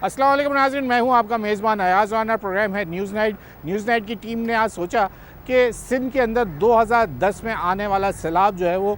अस्सलाम वालेकुम नाज़रीन, मैं हूं आपका मेज़बान अयाज़ वाना। प्रोग्राम है न्यूज़ नाइट। न्यूज़ नाइट की टीम ने आज सोचा कि सिंध के अंदर 2010 में आने वाला सैलाब जो है वो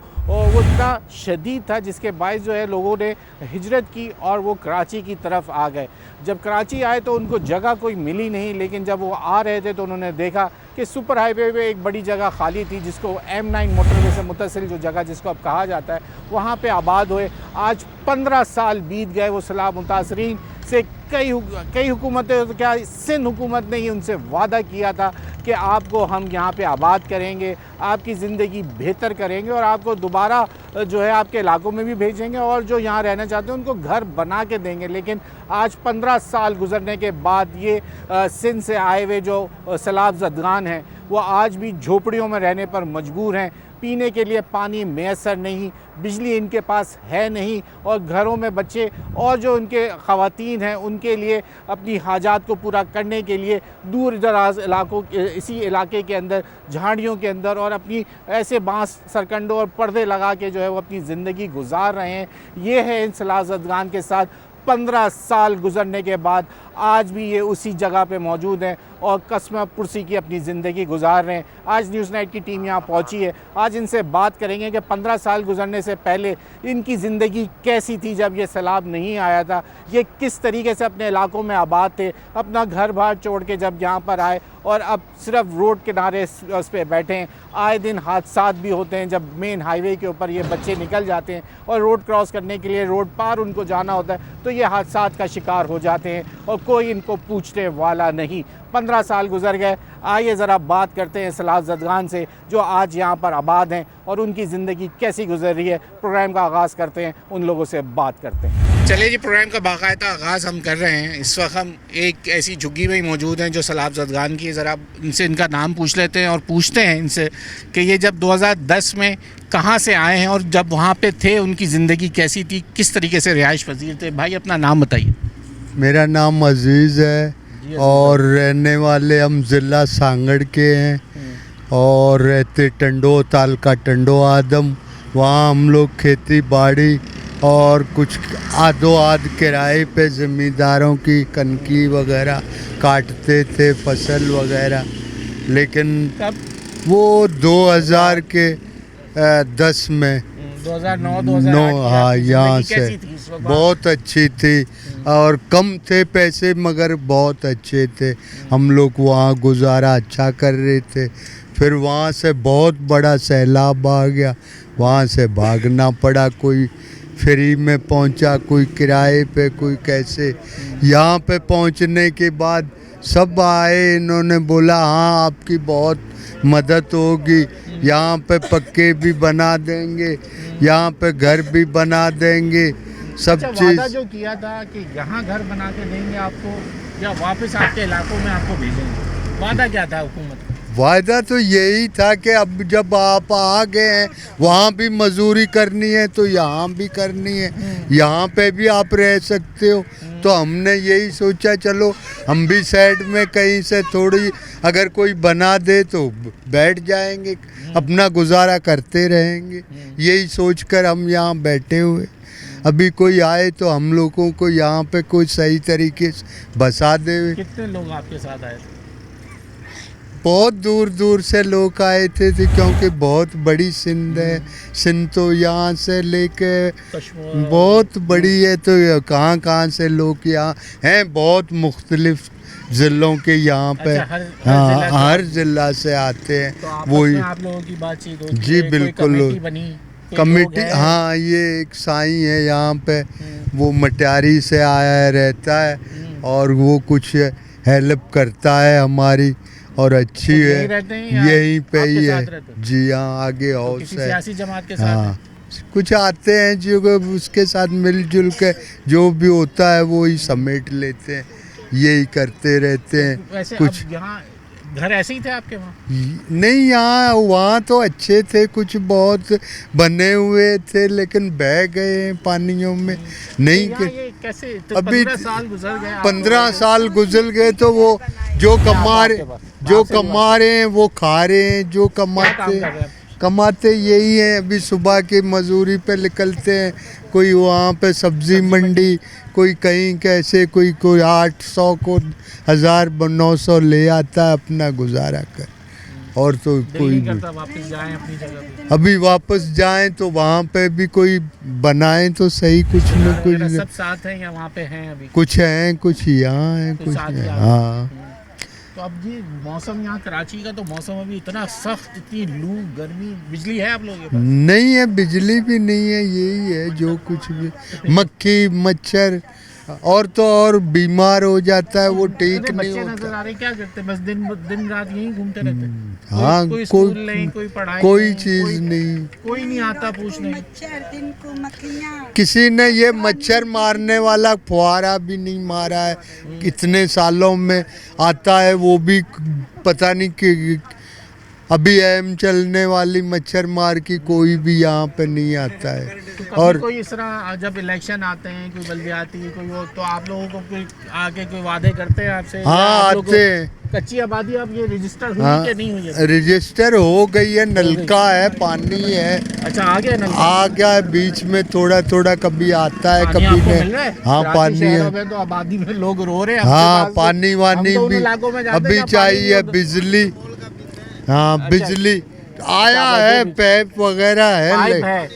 इतना शदीद था जिसके बायस जो है लोगों ने हिजरत की और वो कराची की तरफ आ गए। जब कराची आए तो उनको जगह कोई मिली नहीं, लेकिन जब वो आ रहे थे तो उन्होंने देखा कि सुपर हाईवे पे एक बड़ी जगह खाली थी जिसको M9 मोटरवे से मुत्तसिल जो जगह जिसको अब कहा जाता है, वहाँ पे आबाद हुए। आज 15 साल बीत गए। वो सैलाब मुतासरीन से कई हुकूमतें, तो क्या सिंध हुकूमत ने ही उनसे वादा किया था कि आपको हम यहाँ पे आबाद करेंगे, आपकी ज़िंदगी बेहतर करेंगे और आपको दोबारा जो है आपके इलाकों में भी भेजेंगे और जो यहाँ रहना चाहते हैं उनको घर बना के देंगे। लेकिन आज 15 साल गुजरने के बाद ये सिंध से आए हुए जो सैलाब ज़दगान हैं वो आज भी झोपड़ियों में रहने पर मजबूर हैं। पीने के लिए पानी मैसर नहीं, बिजली इनके पास है नहीं और घरों में बच्चे और जो उनके ख़वातीन हैं उनके लिए अपनी हाजात को पूरा करने के लिए दूर दराज इलाकों इसी इलाके के अंदर झाड़ियों के अंदर और अपनी ऐसे बांस सरकंडों और पर्दे लगा के जो है वो अपनी ज़िंदगी गुजार रहे हैं। ये है इन सैलाब ज़दगान के साथ 15 साल गुजरने के बाद आज भी ये उसी जगह पे मौजूद हैं और कसम पुरसी की अपनी ज़िंदगी गुजार रहे हैं। आज न्यूज़ नाइट की टीम यहाँ पहुँची है। आज इनसे बात करेंगे कि 15 साल गुजरने से पहले इनकी ज़िंदगी कैसी थी जब ये सैलाब नहीं आया था, ये किस तरीके से अपने इलाकों में आबाद थे, अपना घर बार छोड़ के जब यहाँ पर आए और अब सिर्फ रोड किनारे उस पर बैठे हैं। आए दिन हादसात भी होते हैं जब मेन हाईवे के ऊपर ये बच्चे निकल जाते हैं और रोड क्रॉस करने के लिए रोड पार उनको जाना होता है तो ये हादसात का शिकार हो जाते हैं और कोई इनको पूछने वाला नहीं। 15 साल गुजर गए। आइए ज़रा बात करते हैं सैलाब ज़दगान से जो आज यहाँ पर आबाद हैं और उनकी ज़िंदगी कैसी गुजर रही है। प्रोग्राम का आगाज़ करते हैं, उन लोगों से बात करते हैं। चलिए जी, प्रोग्राम का बाकायदा आगाज़ हम कर रहे हैं। इस वक्त हम एक ऐसी झुग्गी में ही मौजूद हैं जो सैलाब ज़दगान की। ज़रा इनसे इनका नाम पूछ लेते हैं और पूछते हैं इनसे कि ये जब 2010 में कहाँ से आए हैं और जब वहाँ पे थे उनकी ज़िंदगी कैसी थी, किस तरीके से रिहाइश पजीर थे। भाई अपना नाम बताइए। मेरा नाम अजीज़ है और रहने वाले हम ज़िला सांगड़ के हैं और रहते टंडो तालका टंडो आदम। वहाँ हम लोग खेती बाड़ी और कुछ आधो आध किराए पे ज़मींदारों की कनकी वगैरह काटते थे, फसल वगैरह। लेकिन वो 2000 के 10 में 2009 हाँ यहाँ से बहुत अच्छी थी और कम थे पैसे मगर बहुत अच्छे थे। हम लोग वहाँ गुजारा अच्छा कर रहे थे। फिर वहाँ से बहुत बड़ा सैलाब आ गया, वहाँ से भागना पड़ा। कोई फ्री में पहुँचा, कोई किराए पे, कोई कैसे। यहाँ पे पहुँचने के बाद सब आए, इन्होंने बोला हाँ आपकी बहुत मदद होगी, यहाँ पे पक्के भी बना देंगे, यहाँ पे घर भी बना देंगे, सब चीज़। जो किया था कि यहाँ घर बना के देंगे आपको या वापस आपके इलाकों में आपको भेजेंगे, वादा क्या था हुकूमत का? वायदा तो यही था कि अब जब आप आ गए हैं वहाँ भी मजदूरी करनी है तो यहाँ भी करनी है, यहाँ पे भी आप रह सकते हो। तो हमने यही सोचा चलो हम भी साइड में कहीं से थोड़ी अगर कोई बना दे तो बैठ जाएंगे, अपना गुजारा करते रहेंगे। यही सोचकर हम यहाँ बैठे हुए। अभी कोई आए तो हम लोगों को यहाँ पे कोई सही तरीके से बसा दे। कितने लोग आपके साथ आए थे? बहुत दूर दूर से लोग आए थे क्योंकि बहुत बड़ी सिंध है। सिंध तो यहाँ से लेके बहुत बड़ी है तो कहाँ कहाँ से लोग यहाँ हैं, बहुत मुख्तलिफ ज़िलों के यहाँ पे। अच्छा, हाँ हर ज़िला से आते हैं। तो वही आप लोगों की बातचीत होती जी है, बिल्कुल कमेटी। है? हाँ ये एक साईं है यहाँ पे, वो मटियारी से आया रहता है और वो कुछ हेल्प करता है हमारी और अच्छी है। यहीं पे ही है जी हाँ। आगे हाउस है। सियासी जमात के साथ हाँ कुछ आते हैं जो उसके साथ मिलजुल के जो भी होता है वो ही समेट लेते हैं, यही करते रहते हैं। वैसे कुछ यहाँ घर ऐसे ही थे आपके वहाँ? नहीं, यहाँ वहाँ तो अच्छे थे, कुछ बहुत बने हुए थे लेकिन बह गए पानियों में। नहीं तो ये कैसे अभी 15 साल गुजर गए। 15 साल गुजर गए तो वो जो कमा रहे हैं वो खा रहे हैं, जो कमाते कमाते यही हैं। अभी सुबह की मजदूरी पे निकलते हैं, कोई वहाँ पे सब्जी मंडी, कोई कहीं कैसे, कोई 800 को 1900 ले आता है, अपना गुजारा कर। और तो कोई भी वापस जाएं अपनी जगह पे। अभी वापस जाएं तो वहाँ पे भी कोई बनाए तो सही, कुछ न कुछ। सब साथ हैं या वहाँ पे हैं अभी? कुछ हैं, कुछ यहाँ हैं, कुछ हैं। हाँ, तो अब ये मौसम यहाँ कराची का, तो मौसम अभी इतना सख्त, इतनी लू गर्मी, बिजली है आप लोगों के पास? नहीं है, बिजली भी नहीं है, यही है जो कुछ भी। मक्खी मच्छर और तो और बीमार हो जाता है, वो ठीक नहीं बच्चे नजर होता। आ रहे, क्या करते हैं? बस दिन रात यहीं घूमते रहते हैं। हाँ, कोई स्कूल नहीं, कोई पढ़ाई कोई नहीं, चीज नहीं, कोई नहीं आता पूछने। मच्छर दिन को मक्खियाँ। किसी ने ये मच्छर मारने वाला फुहारा भी नहीं मारा है कितने सालों में। आता है वो भी पता नहीं कि अभी एम चलने वाली मच्छर मार की कोई भी यहाँ पे नहीं आता है। तो और कोई इस तरह जब इलेक्शन आते हैं, कोई बल्दियाती कोई वो, तो आप लोगों को कोई आके कोई वादे करते हैं आपसे? हाँ, आते हैं। कच्ची आबादी अब ये रजिस्टर हुई हाँ, कि नहीं हुई है? रजिस्टर हो गई है, नलका है, पानी है। अच्छा, आ गया ना? आ गया है, बीच में थोड़ा थोड़ा कभी आता है, कभी आपको नहीं। मिल रहा है? हाँ, कराची पानी शहरों है। में तो आबादी में लोग रो रहे हैं। हाँ, आपके पास पानी तो- वानी हम तो उन भी इलाकों में जाते अभी हैं, पानी चाहिए, नहीं होता। बिजली। हाँ, बिजली आया है, पैप वगैरह पाइप है। है,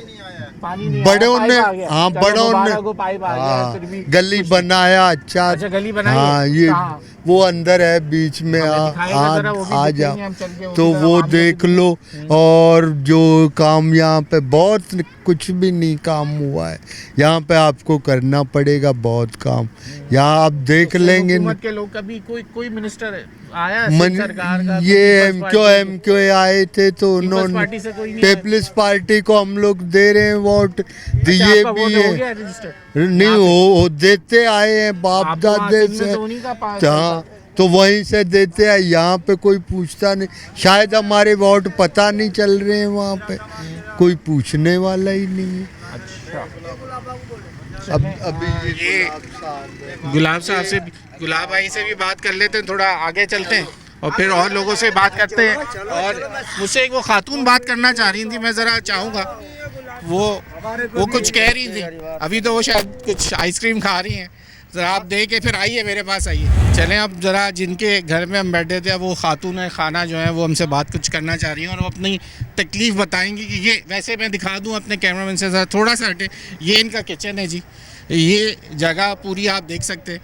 पानी नहीं बड़ों आया, ने, पाइप आ गया। हाँ, चलो, बड़ों मुबारक ने, हो, पाइप आ गया, हाँ, फिर भी गली कुछ- बनाया अच्छा। अच्छा, गली बनाई है? हाँ, ये कहाँ? वो अंदर है बीच में। हमें दिखाएगा जरा, वो भी आ दिखेंगे जाओ हम चल के, तो भी वो आवाम को देख भी- लो। और जो काम यहाँ पे बहुत कुछ भी नहीं काम हुआ है, यहाँ पे आपको करना पड़ेगा बहुत काम। यहाँ आप देख लेंगे। हुकूमत के लोग कभी कोई मिनिस्टर आया मन सरकार का? ये एमक्यू आए थे तो उन्होंने पार्टी से कोई नहीं आया? पीपल्स पार्टी को हम लोग दे रहे हैं वोट, दिए आपका भी वोट हो है। गया रजिस्टर? नहीं हो देते आए हैं बाप आप तो दादे आखिर में से। तो उन्हीं का पास हाँ, तो वहीं से देते हैं, यहाँ पे कोई पूछता नहीं। शायद हमारे वोट पता नहीं चल रहे हैं, वहाँ पे कोई पूछने वाला ही नहीं है। अच्छा, अब अभी ये गुलाब साहब से, गुलाब भाई से भी बात कर लेते हैं, थोड़ा आगे चलते हैं और फिर और लोगों से बात करते हैं। और मुझसे एक वो खातून बात करना चाह रही थी, मैं ज़रा चाहूँगा, वो कुछ कह रही थी। अभी तो वो शायद कुछ आइसक्रीम खा रही हैं, ज़रा आप दे के फिर आइए, मेरे पास आइए। चलें अब ज़रा जिनके घर में हम बैठे थे, वो खातून है खाना जो है, वो हमसे बात कुछ करना चाह रही हैं और वो अपनी तकलीफ़ बताएंगी कि ये, वैसे मैं दिखा दूँ अपने कैमरामैन से, ज़रा थोड़ा सा हटे। ये इनका किचन है जी, ये जगह पूरी आप देख सकते हैं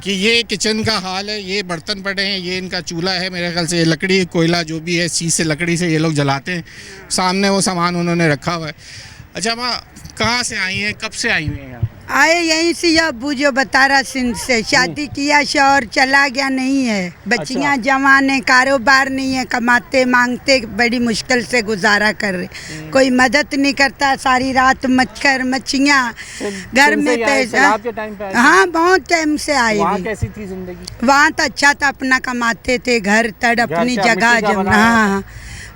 कि ये किचन का हाल है। ये बर्तन पड़े हैं, ये इनका चूल्हा है, मेरे ख्याल से ये लकड़ी कोयला जो भी है, इस चीज़ से, लकड़ी से ये लोग जलाते हैं। सामने वो सामान उन्होंने रखा हुआ है। अच्छा माँ, कहाँ से आई हैं, कब से आई हुई हैं यहाँ? आए यहीं से, या अबू जो बतारा सिंध से। शादी किया, शौहर चला गया, नहीं है बच्चियां, जवान है, कारोबार नहीं है, कमाते मांगते बड़ी मुश्किल से गुजारा कर रहे। कोई मदद नहीं करता, सारी रात मच्छर मच्छियाँ घर में पैसा। हाँ, बहुत टाइम से आई वहाँ हुई। कैसी थी जिंदगी? वहाँ तो अच्छा था, अपना कमाते थे, घर तड़ अपनी क्या जगह मिट्टी का जब। बनाया हाँ,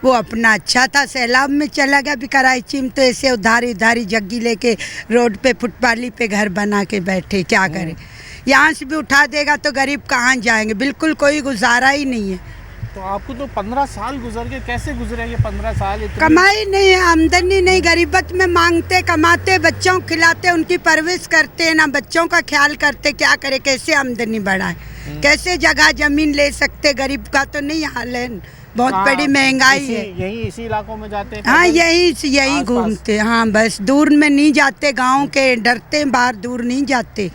वो अपना अच्छा था। सैलाब में चला गया भी कराची में, तो ऐसे उधारी उधारी जग्गी लेके रोड पे फुटपाली पे घर बना के बैठे, क्या करें। यहाँ से भी उठा देगा तो गरीब कहाँ जाएंगे, बिल्कुल कोई गुजारा ही नहीं है। तो आपको तो 15 साल गुजर गए, कैसे गुजरे ये 15 साल? कमाई नहीं है, आमदनी नहीं, गरीबत में मांगते कमाते, बच्चों को खिलाते, उनकी परवरिश करते, ना बच्चों का ख्याल करते। क्या करे, कैसे आमदनी बढ़ाए, कैसे जगह जमीन ले सकते? गरीब का तो नहीं हाल है, बहुत बड़ी महंगाई है। यही इसी इलाकों में जाते हैं? हाँ, यही घूमते। हाँ, बस दूर में नहीं जाते, गांव के डरते, बाहर दूर नहीं जाते,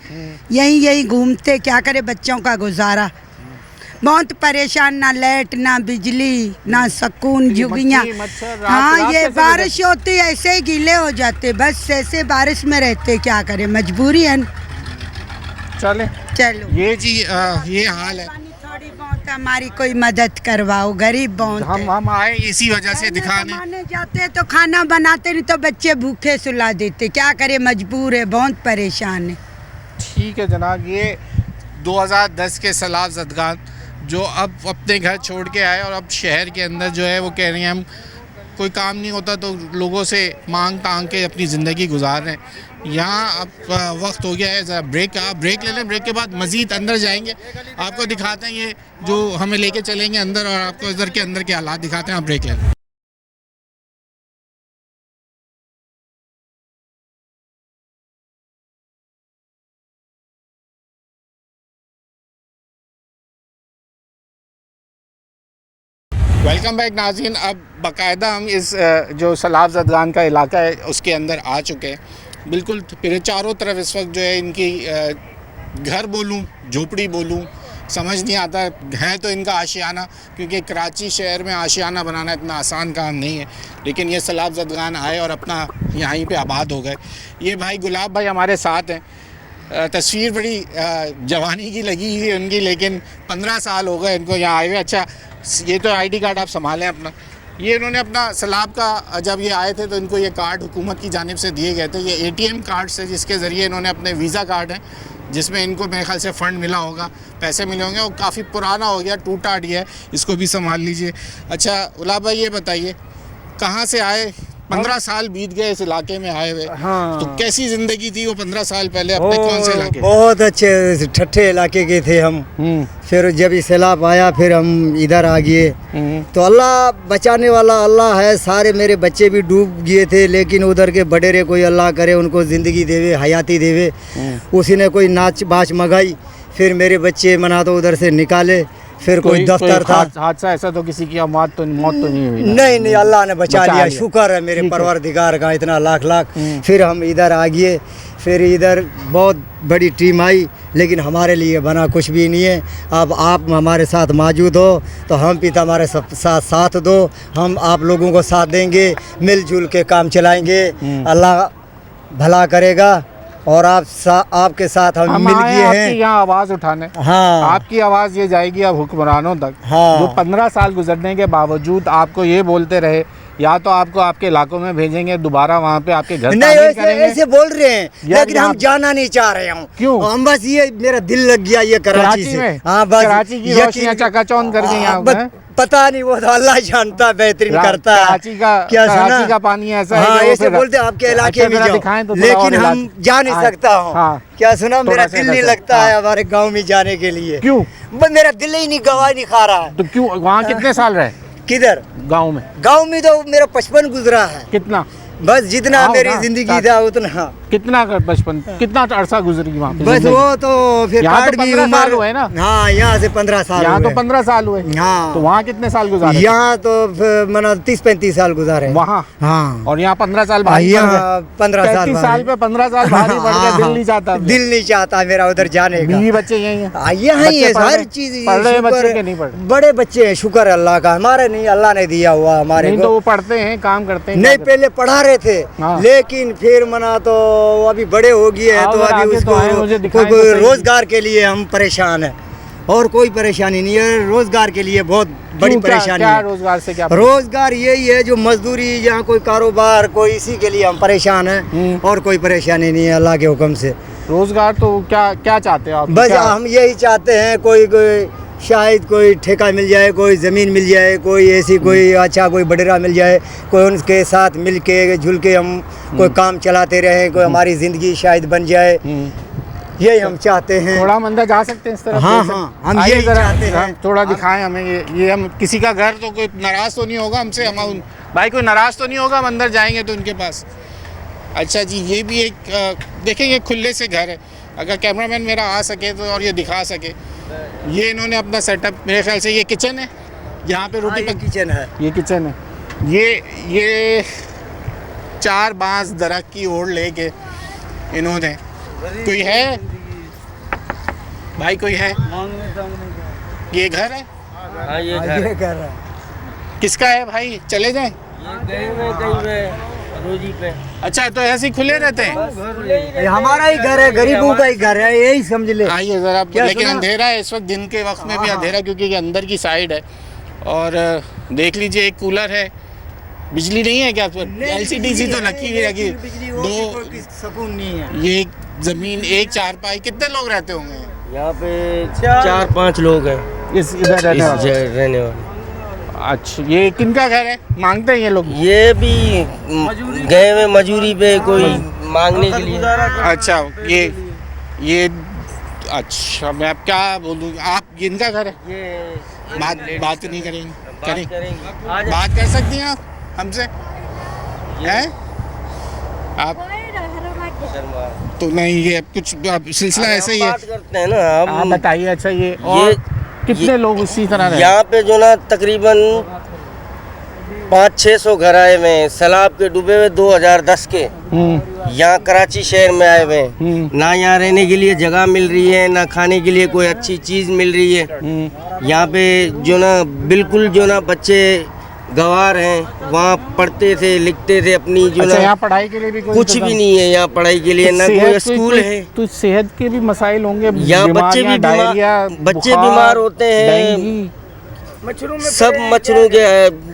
यही घूमते। क्या करे, बच्चों का गुजारा। बहुत परेशान, ना लाइट ना बिजली ना सुकून, जुगियाँ। हाँ, ये बारिश होती ऐसे ही गीले हो जाते, बस ऐसे बारिश में रहते, क्या करे, मजबूरी है। चले चलो, ये जी ये हाल है। थोड़ी बहुत हमारी कोई मदद करवाओ, गरीब बहुत है। हम आए इसी वजह से दिखाने। कमाने जाते तो खाना बनाते, नहीं तो बच्चे भूखे सुला देते। क्या करे, मजबूर है, बहुत परेशान है। ठीक है जनाब, ये 2010 के सैलाब ज़दगान जो अब अपने घर छोड़ के आए और अब शहर के अंदर जो है वो कह रहे हैं हम, कोई काम नहीं होता तो लोगों से मांग तांग के अपनी ज़िंदगी गुजार रहे हैं। यहाँ अब वक्त हो गया है ज़रा ब्रेक का, ब्रेक ले लें, ब्रेक के बाद मज़ीद अंदर जाएंगे, आपको दिखाते हैं ये जो हमें लेके चलेंगे अंदर और आपको इधर के अंदर के हालात दिखाते हैं। आप ब्रेक ले लें। वेलकम बैक नाज़रीन। अब बाकायदा हम इस जो सैलाब ज़दगान का इलाका है उसके अंदर आ चुके हैं। बिल्कुल फिर चारों तरफ इस वक्त जो है इनकी घर बोलूँ झोपड़ी बोलूँ समझ नहीं आता है। तो इनका आशियाना, क्योंकि कराची शहर में आशियाना बनाना इतना आसान काम नहीं है, लेकिन ये सैलाब ज़दगान आए और अपना यहीं पे आबाद हो गए। ये भाई गुलाब भाई हमारे साथ हैं। तस्वीर बड़ी जवानी की लगी हुई है उनकी, लेकिन 15 साल हो गए इनको यहाँ आए हुए। अच्छा, ये तो आईडी कार्ड आप संभालें अपना। ये इन्होंने अपना सैलाब का जब ये आए थे तो इनको ये कार्ड हुकूमत की जानिब से दिए गए थे। ये ATM कार्ड से, जिसके ज़रिए इन्होंने अपने वीज़ा कार्ड है जिसमें इनको मेरे ख्याल से फ़ंड मिला होगा, पैसे मिले होंगे। और काफ़ी पुराना हो गया, टूटा हट गया है, इसको भी संभाल लीजिए। अच्छा गुलाब भाई ये बताइए कहाँ से आए? 15 साल बीत गए इस इलाके में आए हुए। हाँ। तो कैसी ज़िंदगी थी वो 15 साल पहले? अपने कौन से इलाके? बहुत अच्छे ठट्ठे इलाके के थे हम। फिर जब ये सैलाब आया फिर हम इधर आ गए। तो अल्लाह बचाने वाला अल्लाह है। सारे मेरे बच्चे भी डूब गए थे, लेकिन उधर के बडेरे कोई अल्लाह करे उनको ज़िंदगी देवे, हयाती देवे। उसी ने कोई नाच बाच मंगाई, फिर मेरे बच्चे मना तो उधर से निकाले। फिर कोई दफ्तर था। हादसा ऐसा तो किसी की मौत तो नहीं हुई? नहीं, अल्लाह ने बचा लिया। शुक्र है मेरे परवरदिगार का, इतना लाख। फिर हम इधर आ गए। फिर इधर बहुत बड़ी टीम आई, लेकिन हमारे लिए बना कुछ भी नहीं है। अब आप हमारे साथ मौजूद हो तो हम भी हमारे साथ दो, हम आप लोगों को साथ देंगे, मिलजुल के काम चलाएंगे। अल्लाह भला करेगा। और आपके साथ हम मिल गए हैं यहाँ आवाज़ उठाने। हाँ, आपकी आवाज़ ये जाएगी अब हुक्मरानों तक। हाँ, जो 15 साल गुजरने के बावजूद आपको ये बोलते रहे, या तो आपको आपके इलाकों में भेजेंगे, दोबारा वहाँ पे आपके घर नहीं ऐसे बोल रहे हैं, लेकिन हम जाना नहीं चाह रहे हूँ। क्यों? हम बस ये मेरा दिल लग गया ये कराची से। हाँ बस कराची की रोशनियां चकाचौंध कर गई यहाँ। पता नहीं, वो तो अल्लाह जानता, बेहतरीन करता है। कराची का पानी ऐसा है। हाँ, ऐसे बोलते आपके इलाके में जाओ, लेकिन हम जा नहीं सकता हूँ। क्या सुना, मेरा दिल नहीं लगता है हमारे गाँव में जाने के लिए। क्यों? मेरा दिल ही नहीं, गवाही नहीं खा रहा है। तो क्यों? वहाँ कितने साल रहे? किधर? गाँव में। गाँव में तो मेरा 55 गुजरा है। कितना? बस जितना मेरी जिंदगी था उतना। कितना बचपन, कितना अरसा गुजरी वहाँ पे? बस वो तो फिर यहाँ तो 15 साल हुए ना। हाँ, यहाँ से 15 साल। यहाँ तो 15 साल हुए। हाँ। तो वहाँ कितने साल गुजारे? यहाँ तो मना 30-35 साल गुजारे वहाँ। हाँ। और यहाँ 15 साल भारी पड़ गए। 15 साल 35 साल पे 15 साल भारी पड़ गए। दिल नहीं चाहता? दिल नहीं चाहता मेरा उधर जाने का। बीवी बच्चे यही हैं? यही है, हर चीज पढ़ रहे बच्चे के नहीं पढ़? बड़े बच्चे हैं, शुक्र अल्लाह का। हमारे नहीं, अल्लाह ने दिया हुआ हमारे। तो वो पढ़ते हैं, काम करते हैं? नहीं, पहले पढ़ा रहे थे, लेकिन फिर मना तो अभी बड़े हो गए हैं, तो अभी उसको कोई रोजगार के लिए हम परेशान हैं। और कोई परेशानी नहीं है, रोजगार के लिए बहुत बड़ी परेशानी है। रोजगार से क्या? रोजगार यही है जो मजदूरी, यहाँ कोई कारोबार, कोई इसी के लिए हम परेशान हैं। और कोई परेशानी नहीं है अल्लाह के हुक्म से। रोजगार तो क्या चाहते हो आप? बस हम यही चाहते हैं, कोई शायद कोई ठेका मिल जाए, कोई ज़मीन मिल जाए, कोई ऐसी कोई अच्छा कोई बडेरा मिल जाए, कोई उनके साथ मिल के जुल के हम कोई काम चलाते रहें, कोई हमारी ज़िंदगी शायद बन जाए। यही हम चाहते हैं। थोड़ा मंदिर जा सकते हैं इस तरफ? हाँ, हम यही चाहते हैं। थोड़ा दिखाएं हमें ये हम किसी का घर, तो कोई नाराज़ तो नहीं होगा हमसे? हम भाई कोई नाराज़ तो नहीं होगा हम अंदर जाएंगे तो उनके पास? अच्छा जी, ये भी एक देखें, ये खुले से घर है। अगर कैमरामैन मेरा आ सके तो और ये दिखा सके, ये इन्होंने अपना सेटअप, मेरे ख्याल से ये किचन है, यहाँ पे रोटी किचन है। ये किचन है। ये 4 बांस दरख्त की ओर लेके इन्होंने, कोई है भाई? कोई है? ये घर है? हाँ, ये घर है। किसका है भाई? चले जाएं? रोजी पे। अच्छा, तो ऐसे ही खुले रहते हैं? हमारा ही घर है, गरीबों का ही घर है, यही समझ ले। आइए जरा। लेकिन अंधेरा है इस वक्त, दिन के वक्त में भी अंधेरा, क्योंकि ये अंदर की साइड है। और देख लीजिए, एक कूलर है। बिजली नहीं है क्या? LCD तो लगी हुई है। 2 सुकून नहीं है। ये जमीन, एक चारपाई। कितने लोग रहते होंगे यहाँ पे? 4-5 लोग हैं इधर रहने वाले। अच्छा, ये किनका घर है? मांगते हैं ये लोग? ये भी गए हुए मजूरी पे, कोई मांगने के लिए। अच्छा, ये अच्छा, मैं अब क्या बोलूँ, आप इनका घर है? ये बात नहीं करेंगे? बात कर सकती हैं आप हमसे? हैं आप? तो नहीं, ये कुछ सिलसिला ऐसे ही है। बात करते हैं ना आप बताइए। अच्छा, ये कितने लोग उसी तरह रहे? यहाँ पे जो ना तकरीबन 500-600 घर आए हुए हैं, सैलाब के डूबे हुए 2010 के। यहाँ कराची शहर में आए हुए हैं, ना यहाँ रहने के लिए जगह मिल रही है, ना खाने के लिए कोई अच्छी चीज़ मिल रही है। यहाँ पे जो ना बिल्कुल जो ना बच्चे गंवार हैं, वहाँ पढ़ते थे लिखते थे अपनी जो अच्छा, ना यहाँ पढ़ाई के लिए भी कोई कुछ भी नहीं है यहाँ पढ़ाई के लिए, ना कोई स्कूल है। तो सेहत के भी मसाइल होंगे, यहाँ बच्चे भी बीमार होते हैं, सब मच्छरों के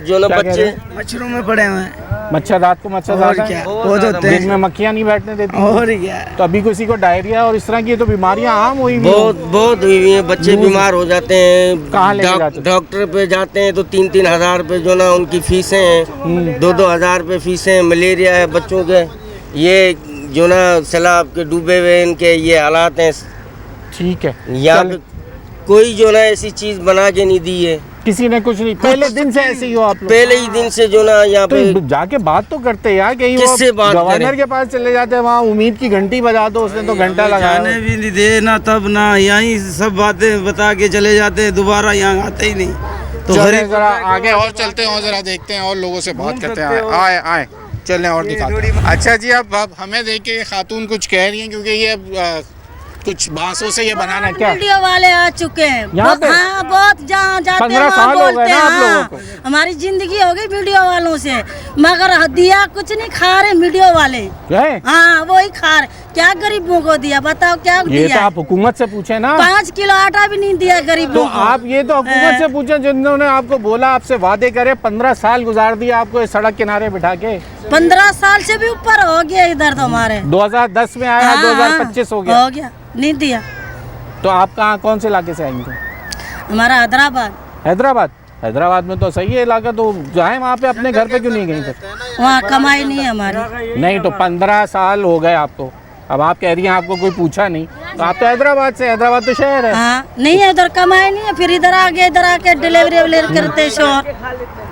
जो ना बच्चे मच्छरों में पड़े हुए हैं। मच्छर रात को मच्छर ज्यादा है, बहुत होते दिन में मक्खियाँ नहीं बैठने देती। और क्या, तो अभी किसी को डायरिया और इस तरह की तो बीमारियां आम हुई हुई बहुत हुई हुई हैं। बच्चे बीमार हो जाते हैं, कहाँ लेके जाते हैं? डॉक्टर पे जाते हैं तो 3-3 हज़ार रुपये जो ना उनकी फीसें हैं, 2-2 हज़ार रुपये फीसें हैं। मलेरिया है बच्चों के, ये जो ना सैलाब के डूबे हुए इनके ये हालात हैं। ठीक है, यहाँ पे कोई जो ना ऐसी चीज़ बना के नहीं दी है, किसी ने कुछ नहीं, पहले दिन से ऐसे ही हो आप लोग? पहले ही दिन से जो ना यहाँ पे तो जाके बात तो करते यार, कहीं किससे बात गवर्नर करें? के पास चले जाते हैं, वहाँ उम्मीद की घंटी बजा दो, उसने तो घंटा लगाया। जाने भी नहीं दे ना, तब ना यहीं सब बातें बता के चले जाते हैं, दोबारा यहाँ आते ही नहीं। तो चलिए जरा आगे और चलते हैं और जरा देखते हैं और लोगों से बात करते हैं। आए आए चलें और दिखाते हैं। अच्छा जी, अब हमें देख के ये खातून कुछ कह रही हैं, क्योंकि ये कुछ बांसों से ये बनाना है क्या? वीडियो वाले आ चुके हैं यहाँ पे? हाँ, बहुत जहाँ जाते 15 हैं साल वहाँ हो गए बोलते ना हैं। आप लोगों हाँ, को? हमारी जिंदगी हो गई वीडियो वालों से, मगर दिया कुछ नहीं, खा रहे वीडियो वाले। है? हाँ, वही खा रहे। क्या गरीबों को दिया बताओ, क्या ये दिया? तो आप हुकूमत से पूछे ना। 5 किलो आटा भी नहीं दिया गरीबों तो को। आप ये तो हुकूमत से पूछे जिन्होंने आपको बोला, आपसे वादे करे, 15 साल गुजार दिया आपको इस सड़क किनारे बिठा के। 15 साल से भी ऊपर हो गया इधर तो हमारे। 2010 में आया, हाँ, 2025 हो गया। हो गया, नहीं दिया। तो आप कहाँ, कौन से इलाके से आएंगे? हमारा हैदराबाद। हैदराबाद? हैदराबाद में तो सही है इलाका, तो जाए वहाँ पे, अपने घर पे क्यों नहीं गई फिर? वहाँ कमाई नहीं है हमारी। नहीं तो 15 साल हो गए आपको, अब आप कह रही हैं आपको कोई पूछा नहीं, तो आप तो हैदराबाद से, हैदराबाद तो शहर है। हाँ, नहीं है उधर कमाई नहीं है, फिर इधर आके डिलीवरी करते शोर।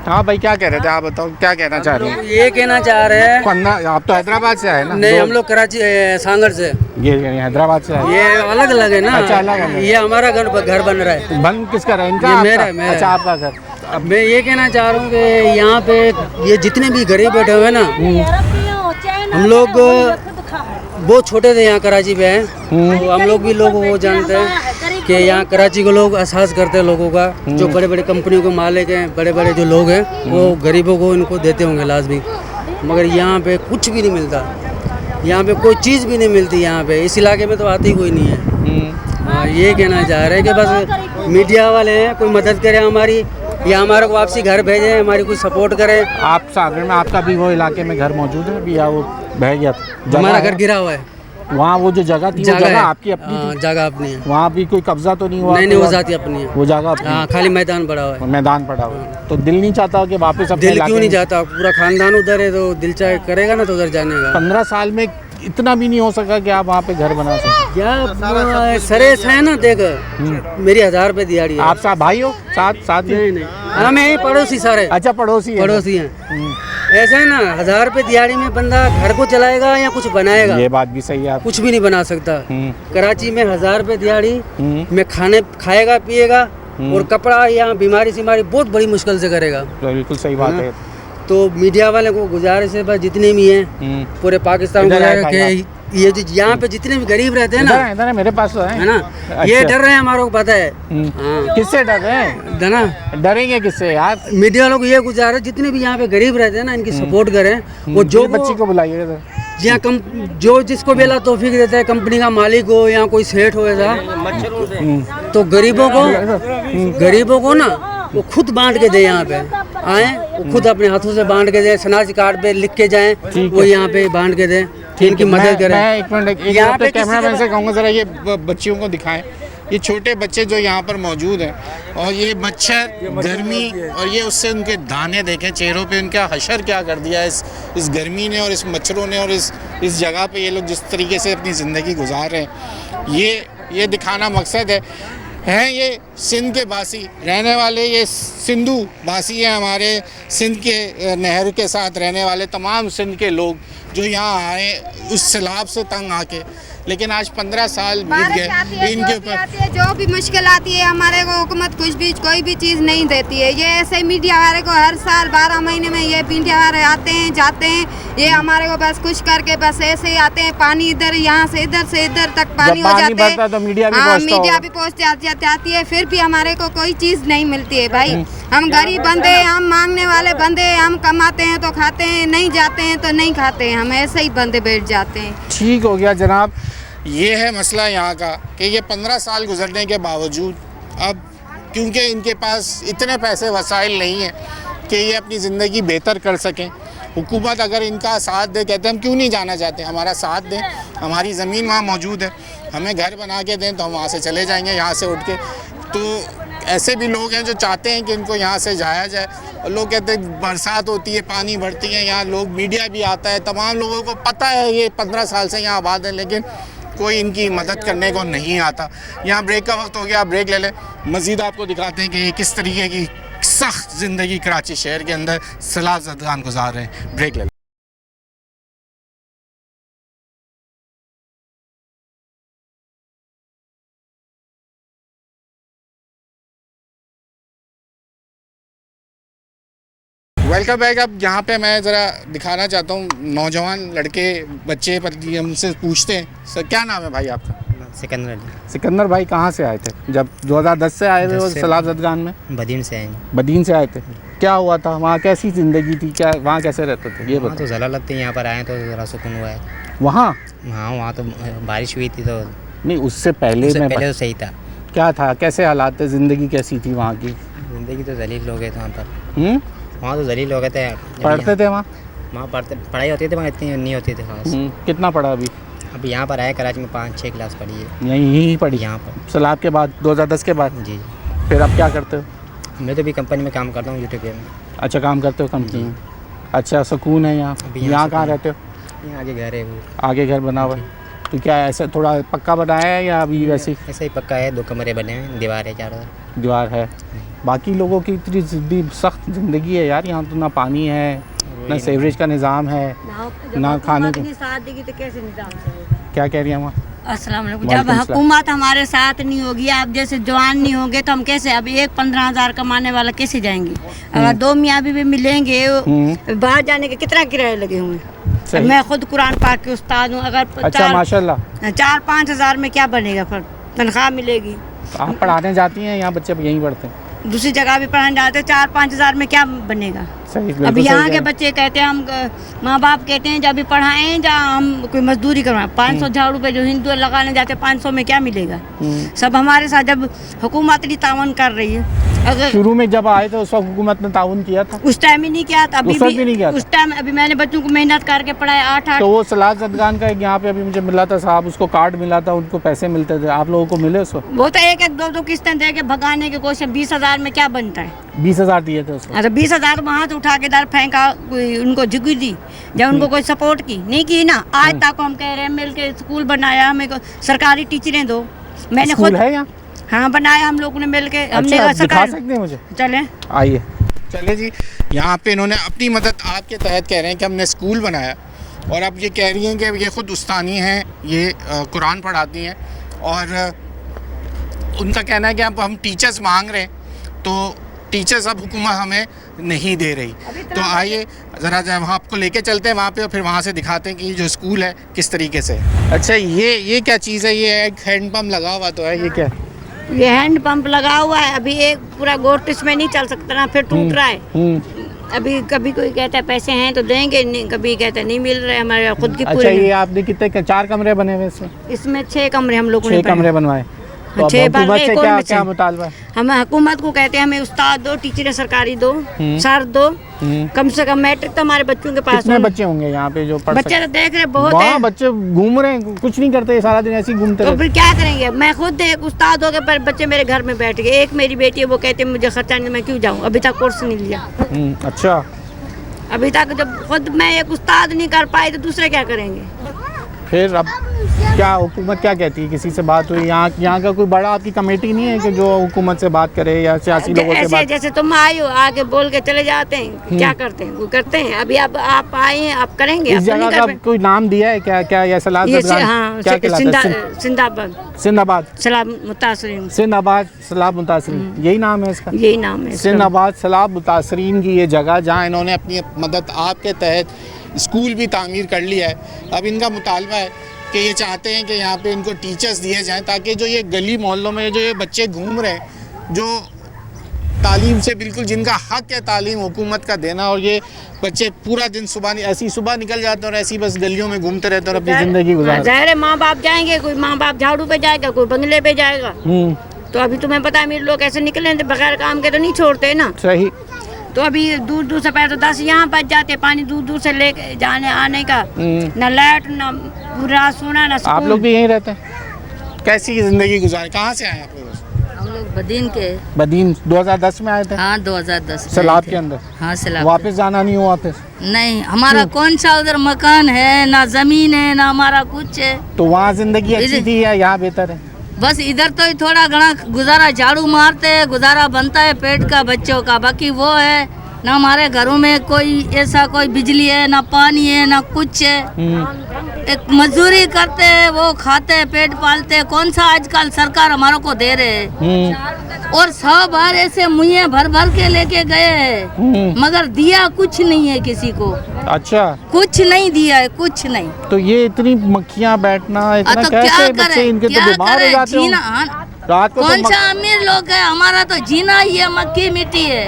हाँ भाई, क्या कह रहे थे आप, बताओ क्या कहना चाह रहे हैं? ये कहना चाह रहे हैं, 15, आप तो हैदराबाद से आए ना? नहीं हम लोग कराची सांगड़ से, ये हैदराबाद से आए? ये अलग अलग है ना। अच्छा, अलग है। ये हमारा घर बन रहा है। बंद किसका रहा है? इनका? ये आपका? मेरा है, मेरा अच्छा, है। आपका घर। अब मैं ये कहना चाह रहा हूँ कि यहाँ पे ये जितने भी गरीब बैठे हुए हैं ना, हम लोग बहुत छोटे थे यहाँ कराची पे हैं, तो हम लोग भी लोगों को जानते हैं कि यहाँ कराची को लोग एहसास करते हैं लोगों का। जो बड़े बड़े कंपनियों के मालिक हैं, बड़े बड़े जो लोग हैं, वो गरीबों को इनको देते होंगे लाजमी, मगर यहाँ पे कुछ भी नहीं मिलता। यहाँ पे कोई चीज़ भी नहीं मिलती। यहाँ पे इस इलाके में तो आती कोई नहीं है। हाँ, ये कहना चाह रहे हैं कि बस मीडिया वाले हैं, कोई मदद करें हमारी, या हमारे को वापसी घर भेजें, हमारी कोई सपोर्ट करें। आप सागर में, आपका भी वो इलाके में घर मौजूद है अभी, या वो बह गया? हमारा घर गिरा हुआ है। वहाँ वो जो जगह थी, वो जगह आपकी अपनी हाँ, थी? जगह अपनी है। वहाँ भी कोई कब्जा तो नहीं हुआ? नहीं, वो जाती अपनी है। वो जगह अपनी? हाँ, खाली मैदान पड़ा हुआ है। मैदान पड़ा हुआ है। तो दिल नहीं चाहता कि वापस अपने दिल इलाके क्यों नहीं में? जाता, पूरा खानदान उधर है, तो दिल चाहे करेगा ना तो उधर जाने का। 15 साल में इतना भी नहीं हो सका कि आप वहाँ पे घर बना सकें? क्या सरेस है ना, देख मेरी 1000 रुपये दिहाड़ी है। आप साथ भाई हो? साथ नहीं नहीं, हम यही पड़ोसी सारे। अच्छा, पड़ोसी है? पड़ोसी हैं। ऐसा है ना, 1000 रुपये दिहाड़ी में बंदा घर को चलाएगा या कुछ बनाएगा? ये बात भी सही है आप। कुछ भी नहीं बना सकता। कराची में 1000 रुपये दिहाड़ी में खाएगा पिएगा और कपड़ा या बीमारी सीमारी बहुत बड़ी मुश्किल से करेगा। बिल्कुल सही बात है। तो मीडिया वाले को गुजारिश है, बस जितने भी हैं पूरे पाकिस्तान को गुजारिश कि ये यहाँ पे जितने भी गरीब रहते हैं ना, इधर है, मेरे पास तो है ना, ये डर रहे हैं, हमारे को पता है। हाँ, किससे डर रहे हैं? ना डरेंगे किससे यार? मीडिया वालों को ये गुजारिश, जितने भी यहाँ पे गरीब रहते हैं ना, इनकी सपोर्ट करें। वो जो बच्ची को बुलाइए, यहाँ जो जिसको बेला तौफीक देता है, कंपनी का मालिक हो या कोई सेठ हो ऐसा, तो गरीबों को ना वो खुद बांट के दे। यहाँ पे आए, वो खुद अपने हाथों से बांट के दे, शनाख्ती कार्ड पे लिख के जाएं, वो यहाँ पे बांट के दे, इनकी मदद करें। मैं एक मिनट यहाँ पे कैमरामैन से कहूँगा जरा ये बच्चियों को दिखाएं, ये छोटे बच्चे जो यहाँ पर मौजूद हैं, और ये मच्छर, गर्मी, और ये उससे उनके दाने देखें चेहरों पे, उनका हशर क्या कर दिया इस गर्मी ने और इस मच्छरों ने, और इस जगह पे ये लोग जिस तरीके से अपनी ज़िंदगी गुजार रहे हैं, ये दिखाना मकसद है। हैं ये सिंध के वासी, रहने वाले ये सिंधु वासी हैं हमारे सिंध के नहर के साथ रहने वाले तमाम सिंध के लोग जो यहाँ आए उस सैलाब से तंग आके, लेकिन आज 15 साल बीत गए इनके ऊपर। जो भी मुश्किल आती है हमारे को हुकूमत कुछ भी कोई भी चीज़ नहीं देती है। ये ऐसे मीडिया वाले को हर साल 12 महीने में ये मीडिया वाले आते हैं जाते हैं, ये हमारे को बस खुश करके बस ऐसे ही आते हैं। पानी इधर यहाँ से इधर तक पानी हो जाते हैं तो मीडिया भी पहुँच जाती है, फिर भी हमारे को कोई चीज़ नहीं मिलती है भाई। हम गरीब बंदे, हम मांगने वाले बंदे, हम कमाते हैं तो खाते हैं, नहीं जाते हैं तो नहीं खाते हैं, हम ऐसे ही बंदे बैठ जाते हैं। ठीक हो गया जनाब, ये है मसला यहाँ का कि ये 15 साल गुजरने के बावजूद अब क्योंकि इनके पास इतने पैसे वसाइल नहीं हैं कि ये अपनी ज़िंदगी बेहतर कर सकें। हुकूमत अगर इनका साथ दे, कहते हैं हम क्यों नहीं जाना चाहते, हमारा साथ दें, हमारी ज़मीन वहाँ मौजूद है, हमें घर बना के दें तो हम वहाँ से चले जाएंगे यहाँ से उठ के। तो ऐसे भी लोग हैं जो चाहते हैं कि इनको यहाँ से जाया जाए, और लोग कहते हैं बरसात होती है पानी भरती है यहाँ, लोग मीडिया भी आता है, तमाम लोगों को पता है ये 15 साल से यहाँ आबाद है, लेकिन कोई इनकी मदद करने को नहीं आता। यहाँ ब्रेक का वक्त हो गया, ब्रेक ले लें, मज़ीद आपको दिखाते हैं कि ये किस तरीके की सख्त ज़िंदगी कराची शहर के अंदर सैलाब ज़दगान गुजार रहे हैं। ब्रेक ले लें। Welcome back. अब यहाँ पे मैं ज़रा दिखाना चाहता हूँ नौजवान लड़के बच्चे पर, हमसे पूछते हैं। सर क्या नाम है भाई आपका? सिकंदर अली। सिकंदर भाई कहाँ से आए थे जब 2010 से आए थे वो सैलाब ज़दगान में? बदीन से आए। बदीन से आए थे। क्या हुआ था वहाँ, कैसी ज़िंदगी थी, क्या वहाँ कैसे रहते थे ये बताओ। तो ज़ला लगती है, यहाँ पर आए तो ज़रा सुकून हुआ है। वहाँ हाँ वहाँ तो बारिश हुई थी तो नहीं, उससे पहले तो सही था। क्या था, कैसे हालात थे, ज़िंदगी कैसी थी वहाँ की? ज़िंदगी तो जलील लोग थे वहाँ पर। वहाँ तो जलील लोग थे। पढ़ते थे वहाँ? वहाँ पढ़ाई होती थी, वहाँ इतनी नहीं होती थी खास। कितना पढ़ा अभी? अभी यहाँ पर आए कराची में 5-6 क्लास पढ़ी है। यहीं पढ़ी यहाँ पर सैलाब के बाद 2010 के बाद? जी। फिर अब क्या करते हो? मैं तो भी कंपनी में काम करता हूँ यूट्यूब में। अच्छा, काम करते हो कंपनी में? अच्छा, सुकून है यहाँ? यहाँ कहाँ रहते हो? यहाँ आगे घर है वो। आगे घर बना हुआ है? तो क्या ऐसे थोड़ा पक्का बनाया है या अभी वैसे ही? ऐसे ही पक्का है, 2 कमरे बने हैं, दीवार है, चारों दीवार है। बाकी लोगों की इतनी ज़िद्दी सख्त ज़िंदगी है यार, यहाँ तो ना पानी है, ना सीवरेज का निज़ाम है, ना खाने को। तो कैसे निजाम? क्या कह रही हैं वहाँ? अस्सलाम वालेकुम। जब हुकूमत हमारे साथ नहीं होगी, आप जैसे जवान नहीं होंगे तो हम कैसे, अब 15,000 कमाने वाला कैसे जाएंगे? अगर 2 मियाँ भी मिलेंगे, बाहर जाने के कितना किराए लगे हुए हैं। मैं खुद कुरान पाक के उस्ताद हूँ। अगर अच्छा माशाल्लाह। 4-5 हज़ार में क्या बनेगा, फिर तनख्वाह मिलेगी? आप पढ़ाने जाती हैं, यहाँ बच्चे यहीं पढ़ते हैं? दूसरी जगह भी पढ़ाने जाते हैं, 4-5 हज़ार में क्या बनेगा? सही। अब यहाँ के बच्चे कहते हैं, हम माँ बाप कहते हैं जब भी पढ़ाएं जा, हम कोई मजदूरी करवाएं। 500 झाड़ू पे जो हिंदू लगाने जाते हैं 500 में क्या मिलेगा? सब हमारे साथ जब हुकूमत नहीं तावन कर रही है। अगर शुरू में जब आए थे उस वक्त हुकूमत ने ताउन किया था? उस टाइम ही नहीं किया था, अभी भी नहीं किया। उस टाइम अभी मैंने बच्चों को मेहनत करके पढ़ाया 8-8। तो वो सैलाब ज़दगान का एक यहाँ पे अभी मुझे मिला था साहब, उसको कार्ड मिला था, उनको पैसे मिलते थे, आप लोगों को मिले उसको? वो तो 1-1, 2-2 किस्तें दे के भगाने की कोशिश। 20,000 में क्या बनता है? 20,000 दिए थे उसको? अच्छा, 20,000 वहाँ से उठा के दर फेंका, उनको झुकी दी जब उनको कोई सपोर्ट की नहीं की ना। आज तक हम कह रहे हैं मिल के स्कूल बनाया, हमें सरकारी टीचरें दो। मैंने खुद है यहाँ? हाँ बनाया, हम लोगों ने मिल के। हमने दिखा सकते हैं मुझे? चले आइए। चले जी, यहाँ पे इन्होंने अपनी मदद आपके तहत कह रहे हैं कि हमने स्कूल बनाया, और अब ये कह रही हैं कि ये ख़ुद उस्तानी हैं, ये कुरान पढ़ाती हैं, और उनका कहना है कि अब हम टीचर्स मांग रहे हैं, तो टीचर्स अब हुकूमत हमें नहीं दे रही। तो आइए ज़रा जब वहाँ आपको लेके चलते हैं वहाँ पे, और फिर वहाँ से दिखाते हैं कि जो स्कूल है किस तरीके से। अच्छा, ये क्या चीज़ है? ये एक हैंड पम्प लगा हुआ तो है, ये क्या? ये हैंड पंप लगा हुआ है, अभी एक पूरा गोट इसमें नहीं चल सकता ना, फिर टूट रहा है। अभी कभी कोई कहता है पैसे हैं तो देंगे, नहीं कभी कहता है नहीं मिल रहे, हमारे खुद की पूरी। अच्छा, ये आपने कितने 4 कमरे बने हुए इसमें? इसमें 6 कमरे हम लोगों ने 6 कमरे बनवाए। तो छह हुकूमत से क्या मुतालबा है? हम हुकूमत को कहते हैं हमें उस्ताद दो, टीचरें सरकारी दो, सर दो, कम से कम मैट्रिक तो हमारे बच्चों के पास। कितने बच्चे होंगे यहाँ पे जो पढ़ बच्चे तो देख रहे बहुत हैं। बच्चे घूम रहे हैं, कुछ नहीं करते, सारा दिन ऐसे ही घूमते तो फिर क्या करेंगे? मैं खुद एक उस्ताद हो गए पर बच्चे मेरे घर में बैठ गए। एक मेरी बेटी है, वो कहते हैं मुझे खर्चा नहीं, मैं क्यों जाऊँ, अभी तक कोर्स नहीं लिया। अच्छा, अभी तक जब खुद मैं एक उस्ताद नहीं कर पाई तो दूसरे क्या करेंगे? फिर अब क्या हुकूमत क्या कहती है? किसी से बात हुई? यहाँ का कोई बड़ा आपकी कमेटी नहीं है कि जो हुकूमत से बात करे या सियासी लोगों से बात? जैसे तुम आए हो आके बोल के चले जाते हैं, क्या करते हैं? वो करते हैं। अभी अब आप आए हैं, आप करेंगे। इस जगह का कोई नाम दिया है क्या? क्या ये सलाब सिंधाबाद सिंधाबाद सलाब मुतासरीन, सिंधाबाद सलाब मुतासरीन, यही नाम है इसका? यही नाम है सिंधाबाद सलाब मुतासरीन की ये जगह, जहाँ इन्होंने अपनी मदद आपके तहत स्कूल भी तामीर कर लिया है। अब इनका मुतालबा है कि ये चाहते हैं कि यहाँ पे इनको टीचर्स दिए जाएं, ताकि जो ये गली मोहल्लों में जो ये बच्चे घूम रहे हैं, जो तालीम से बिल्कुल जिनका हक है तालीम हुकूमत का देना, और ये बच्चे पूरा दिन सुबह निकल जाते हैं और ऐसी बस गलियों में घूमते रहते हैं और अपनी ज़िंदगी गुजारते हैं। ज़ाहिर है माँ बाप जाएंगे, कोई माँ बाप झाड़ू पे जाएगा, कोई बंगले पे जाएगा। तो अभी तुम्हें पता है मेरे लोग ऐसे निकले बगैर काम के तो नहीं छोड़ते ना। सही। तो अभी दूर दूर से पैर तो 10 यहाँ बच जाते, पानी दूर दूर से ले जाने आने का, न लाइट न पूरा सोना न आप लोग भी यहीं रहते हैं? कैसी ज़िंदगी गुजारे? कहाँ से आए आप लोग? हम लोग बदीन के। बदीन 2010 में आए थे? हाँ 2010 में सैलाब के अंदर। हाँ सैलाब। वापस जाना नहीं हुआ फिर? नहीं, हमारा कौन सा उधर मकान है, ना जमीन है, ना हमारा कुछ है। तो वहाँ जिंदगी अच्छी थी या यहाँ बेहतर है? बस इधर तो थोड़ा घना गुजारा, झाड़ू मारते हैं, गुजारा बनता है पेट का बच्चों का। बाकी वो है ना, हमारे घरों में कोई ऐसा कोई बिजली है ना, पानी है ना, कुछ है। एक मजदूरी करते हैं, वो खाते हैं, पेट पालते हैं। कौन सा आजकल सरकार हमारों को दे रहे हैं? और 100 बार ऐसे मुँहे भर भर के लेके गए हैं, मगर दिया कुछ नहीं है किसी को। अच्छा, कुछ नहीं दिया है, कुछ नहीं। तो ये इतनी मक्खियाँ बैठना इतना तो कैसे? क्या बच्चे करें, इनके तो क्या बीमार हो जाते हैं रात को। कौन सा अमीर लोग है? हमारा तो जीना ही है, मक्खी मिट्टी है।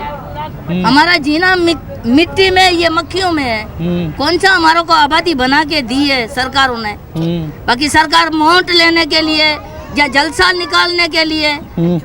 हमारा जीना मिट्टी में, ये मक्खियों में है। कौन सा हमारों को आबादी बना के दी है सरकारों ने? बाकी सरकार वोट लेने के लिए या जलसा निकालने के लिए